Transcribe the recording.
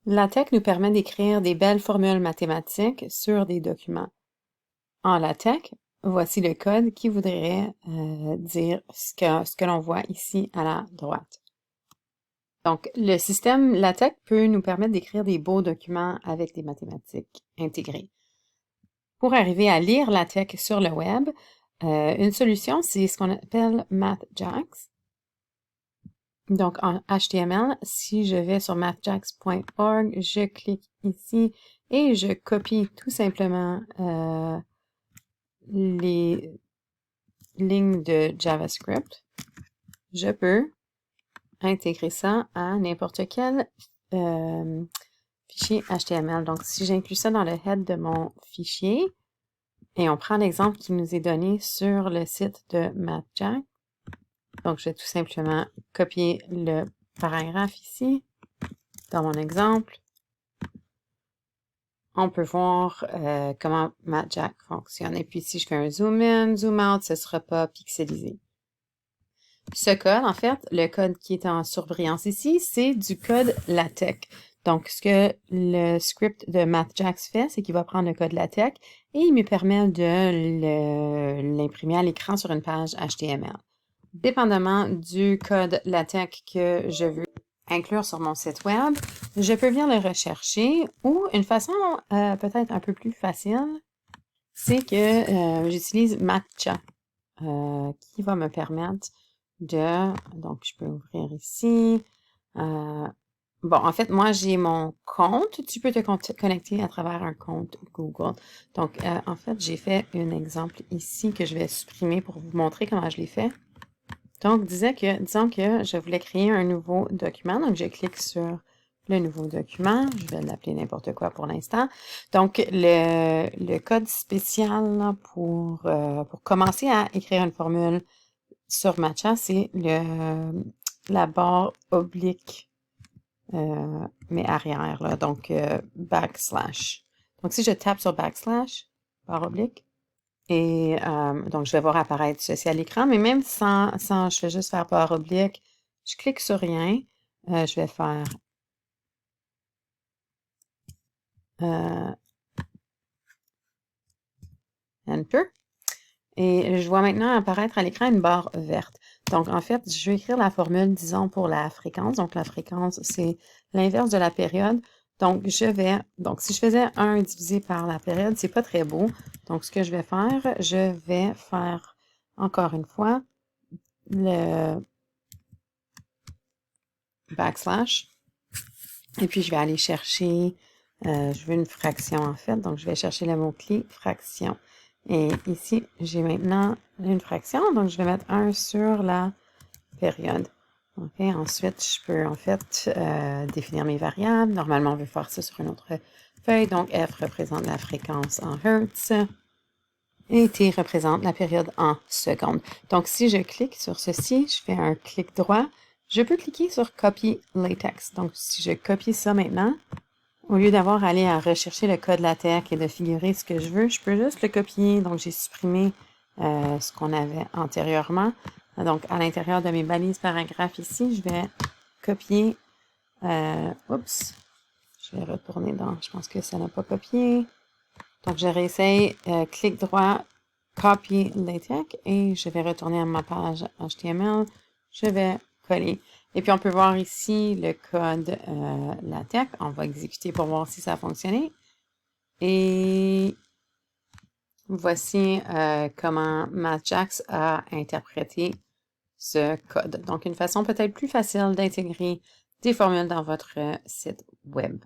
LaTeX nous permet d'écrire des belles formules mathématiques sur des documents. En LaTeX, voici le code qui voudrait dire ce que l'on voit ici à la droite. Donc, le système LaTeX peut nous permettre d'écrire des beaux documents avec des mathématiques intégrées. Pour arriver à lire LaTeX sur le web, une solution, c'est ce qu'on appelle MathJax. Donc, en HTML, si je vais sur mathjax.org, je clique ici et je copie tout simplement les lignes de JavaScript. Je peux intégrer ça à n'importe quel fichier HTML. Donc, si j'inclus ça dans le head de mon fichier, et on prend l'exemple qui nous est donné sur le site de MathJax, donc je vais tout simplement copier le paragraphe ici, dans mon exemple. On peut voir comment MathJax fonctionne. Et puis, si je fais un zoom in, zoom out, ce ne sera pas pixelisé. Ce code, en fait, le code qui est en surbrillance ici, c'est du code LaTeX. Donc, ce que le script de MathJax fait, c'est qu'il va prendre le code LaTeX et il me permet de l'imprimer à l'écran sur une page HTML. Dépendamment du code LaTeX que je veux inclure sur mon site web, je peux venir le rechercher ou une façon peut-être un peu plus facile, c'est que j'utilise Matcha qui va me permettre donc je peux ouvrir ici. Bon, en fait, moi, j'ai mon compte. Tu peux te connecter à travers un compte Google. Donc, en fait, j'ai fait un exemple ici que je vais supprimer pour vous montrer comment je l'ai fait. Donc, disons que je voulais créer un nouveau document. Donc, je clique sur le nouveau document. Je vais l'appeler n'importe quoi pour l'instant. Donc, le code spécial là, pour commencer à écrire une formule sur Matcha, c'est la barre oblique, mais arrière, là, donc backslash. Donc, si je tape sur backslash, barre oblique, et donc, je vais voir apparaître ceci à l'écran, mais même sans, je vais juste faire barre oblique, je clique sur rien, je vais faire Enter, et je vois maintenant apparaître à l'écran une barre verte. Donc, en fait, je vais écrire la formule, disons, pour la fréquence. Donc, la fréquence, c'est l'inverse de la période. Donc, si je faisais 1 divisé par la période, c'est pas très beau. Donc, ce que je vais faire encore une fois le backslash. Et puis, je vais aller chercher, je veux une fraction en fait. Donc, je vais chercher le mot-clé fraction. Et ici, j'ai maintenant une fraction. Donc, je vais mettre 1 sur la période. OK, ensuite, je peux en fait définir mes variables. Normalement, on veut faire ça sur une autre feuille. Donc, F représente la fréquence en Hertz et T représente la période en secondes. Donc, si je clique sur ceci, je fais un clic droit, je peux cliquer sur Copy LaTeX. Donc, si je copie ça maintenant, au lieu d'avoir à aller à rechercher le code LaTeX et de figurer ce que je veux, je peux juste le copier. Donc, j'ai supprimé ce qu'on avait antérieurement. Donc, à l'intérieur de mes balises paragraphes ici, je vais copier. Oups, je vais retourner dans. Je pense que ça n'a pas copié. Donc, je réessaye, clic droit, Copy LaTeX et je vais retourner à ma page HTML. Je vais coller. Et puis, on peut voir ici le code LaTeX. On va exécuter pour voir si ça a fonctionné. Et voici comment MathJax a interprété ce code. Donc, une façon peut-être plus facile d'intégrer des formules dans votre site web.